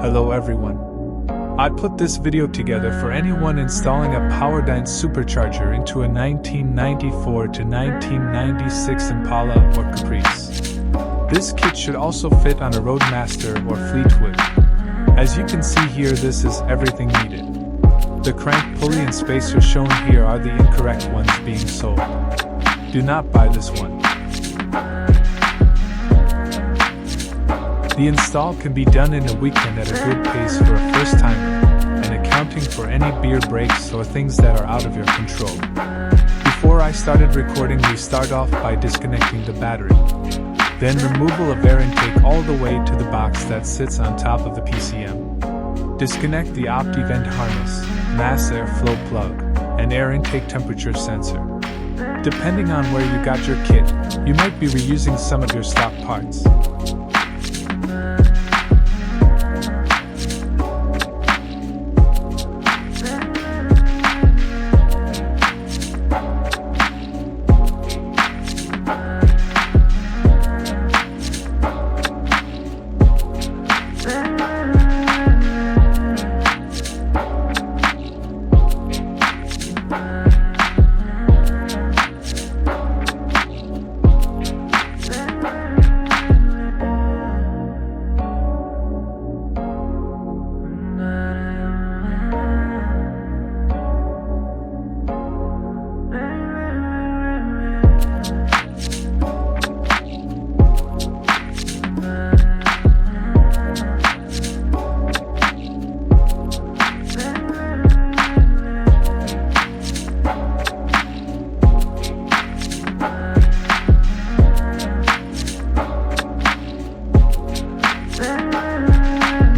Hello everyone. I put this video together for anyone installing a Powerdyne Supercharger into a 1994 to 1996 Impala or Caprice. This kit should also fit on a Roadmaster or Fleetwood. As you can see here, this is everything needed. The crank pulley and spacer shown here are the incorrect ones being sold. Do not buy this one. The install can be done in a weekend at a good pace for a first timer, and accounting for any beer breaks or things that are out of your control. Before I started recording, we start off by disconnecting the battery. Then removal of air intake all the way to the box that sits on top of the PCM. Disconnect the OptiVent harness, mass airflow plug, and air intake temperature sensor. Depending on where you got your kit, you might be reusing some of your stock parts.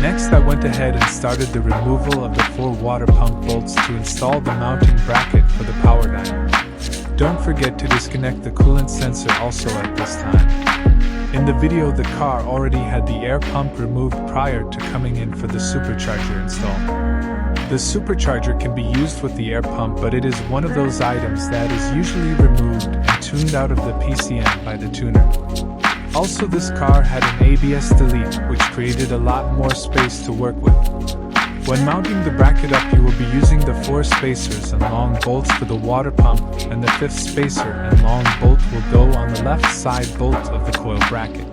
Next, I went ahead and started the removal of the 4 water pump bolts to install the mounting bracket for the Powerdyne. Don't forget to disconnect the coolant sensor also at this time. In the video, the car already had the air pump removed prior to coming in for the supercharger install. The supercharger can be used with the air pump, but it is one of those items that is usually removed and tuned out of the PCM by the tuner. Also, this car had an ABS delete, which created a lot more space to work with. When mounting the bracket up, you will be using the 4 spacers and long bolts for the water pump, and the 5th spacer and long bolt will go on the left side bolt of the coil bracket.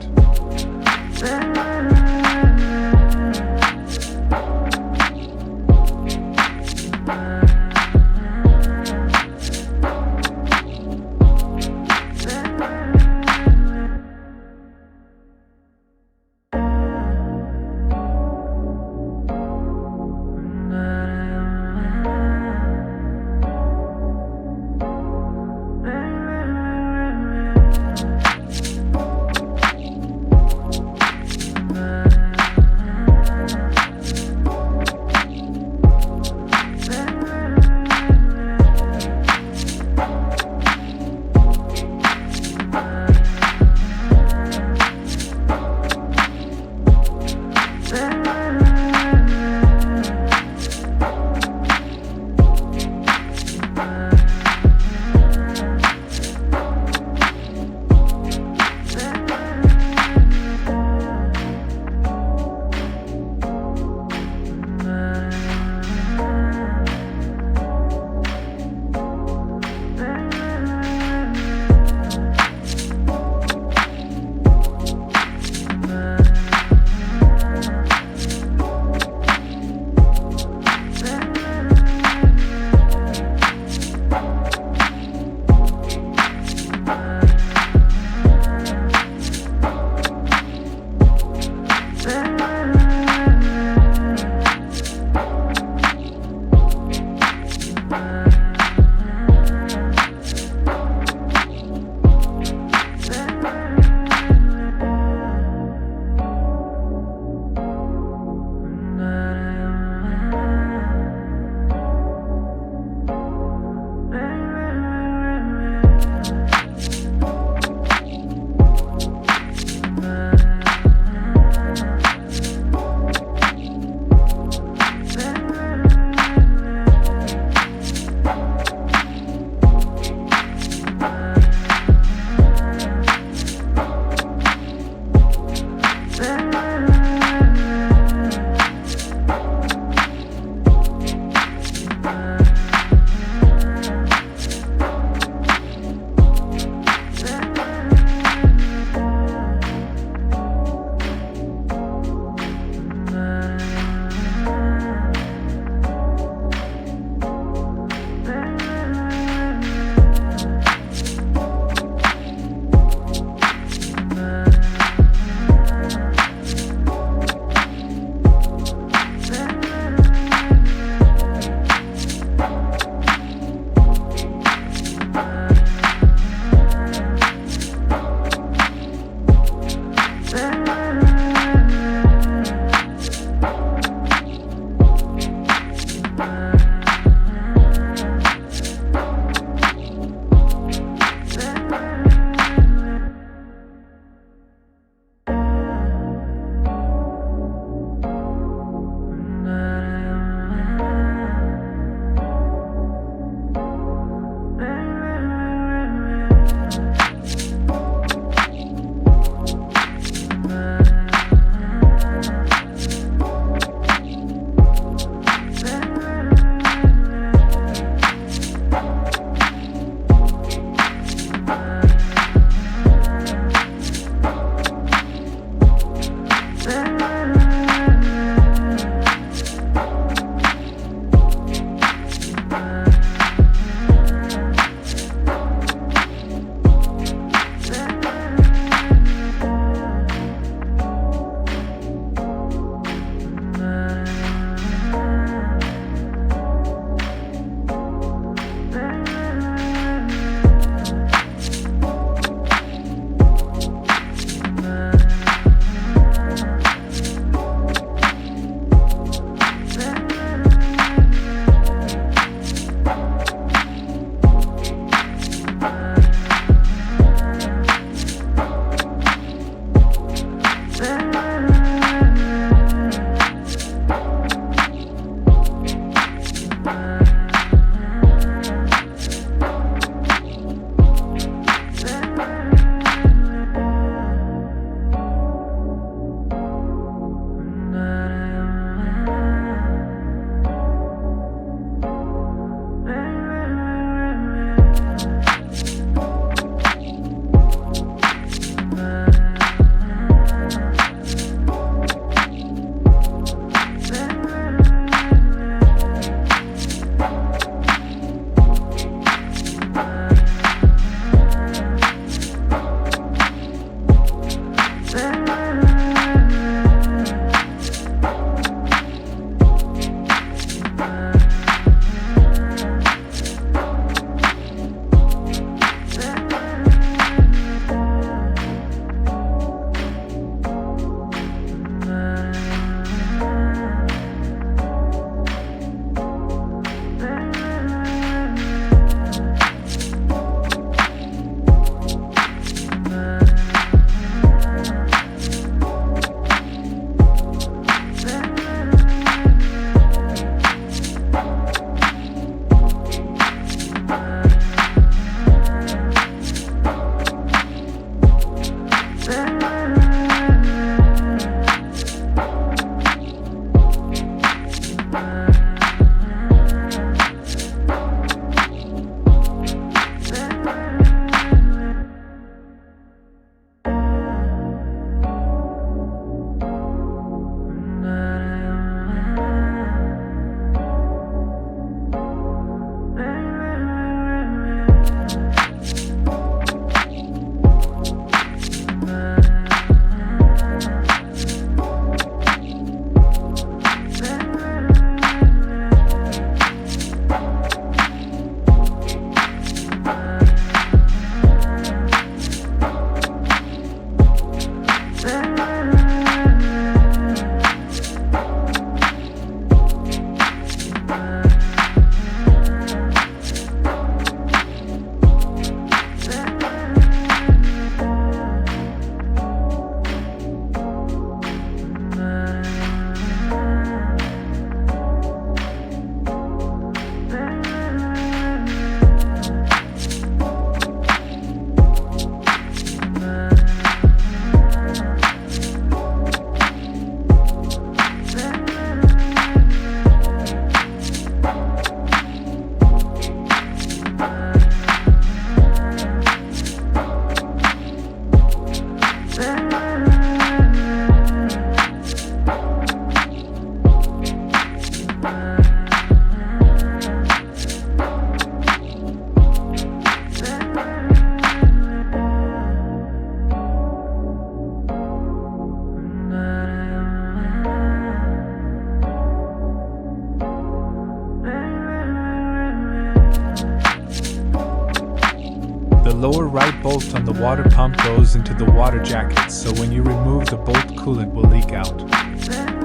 right bolt on the water pump goes into the water jacket, so when you remove the bolt, coolant will leak out.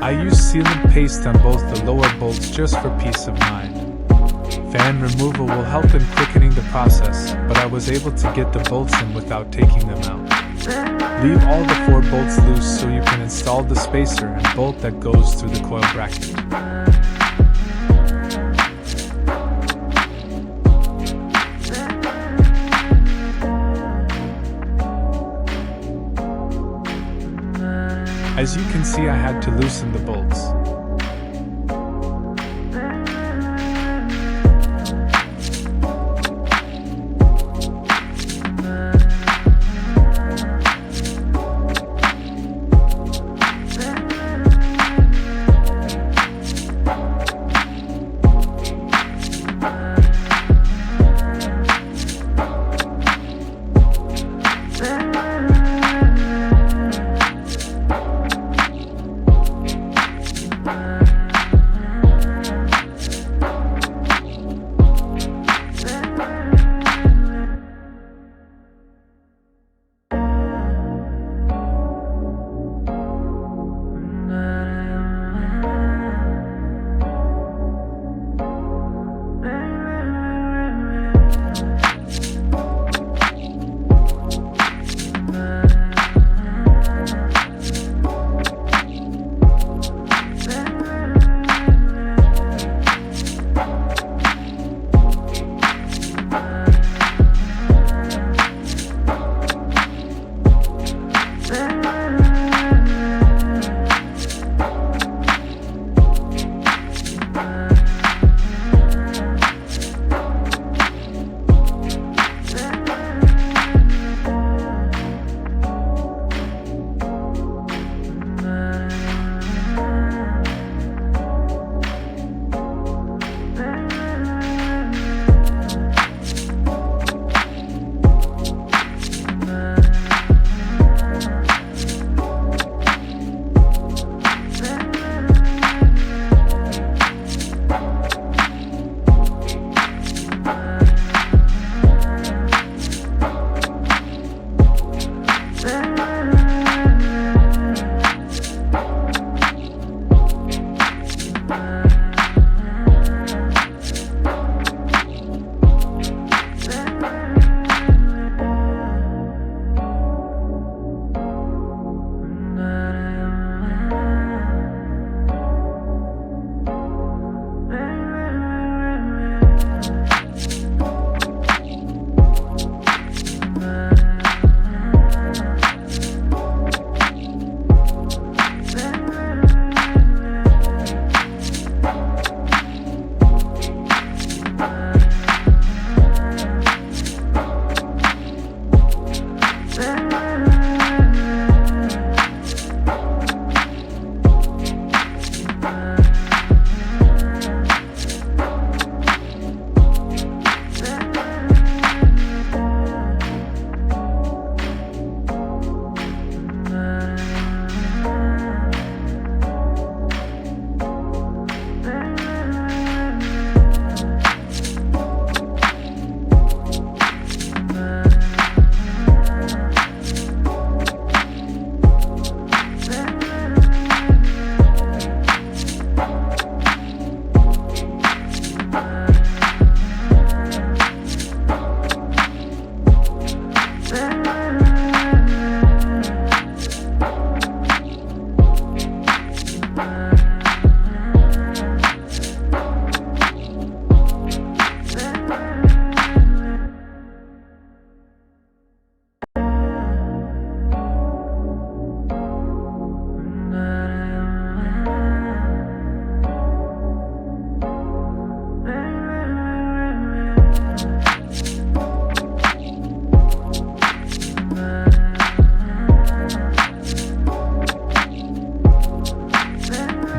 I use sealant paste on both the lower bolts just for peace of mind. Fan removal will help in quickening the process, but I was able to get the bolts in without taking them out. Leave all the 4 bolts loose so you can install the spacer and bolt that goes through the coil bracket. As you can see, I had to loosen the bolts.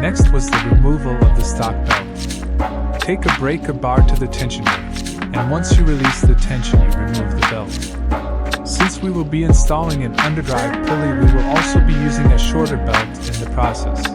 Next was the removal of the stock belt. Take a breaker bar to the tensioner, and once you release the tension, you remove the belt. Since we will be installing an underdrive pulley, we will also be using a shorter belt in the process.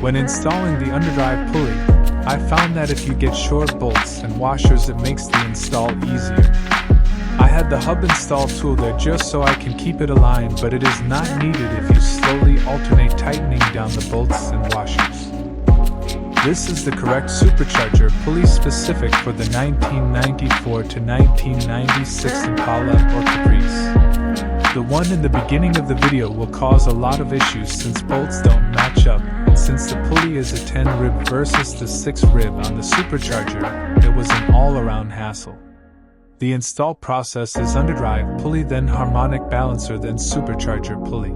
When installing the underdrive pulley, I found that if you get short bolts and washers, it makes the install easier. I had the hub install tool there just so I can keep it aligned, but it is not needed if you slowly alternate tightening down the bolts and washers. This is the correct supercharger pulley specific for the 1994 to 1996 Impala or Caprice. The one in the beginning of the video will cause a lot of issues since bolts don't match up, and since the pulley is a 10 rib versus the 6 rib on the supercharger, it was an all-around hassle. The install process is underdrive pulley, then harmonic balancer, then supercharger pulley.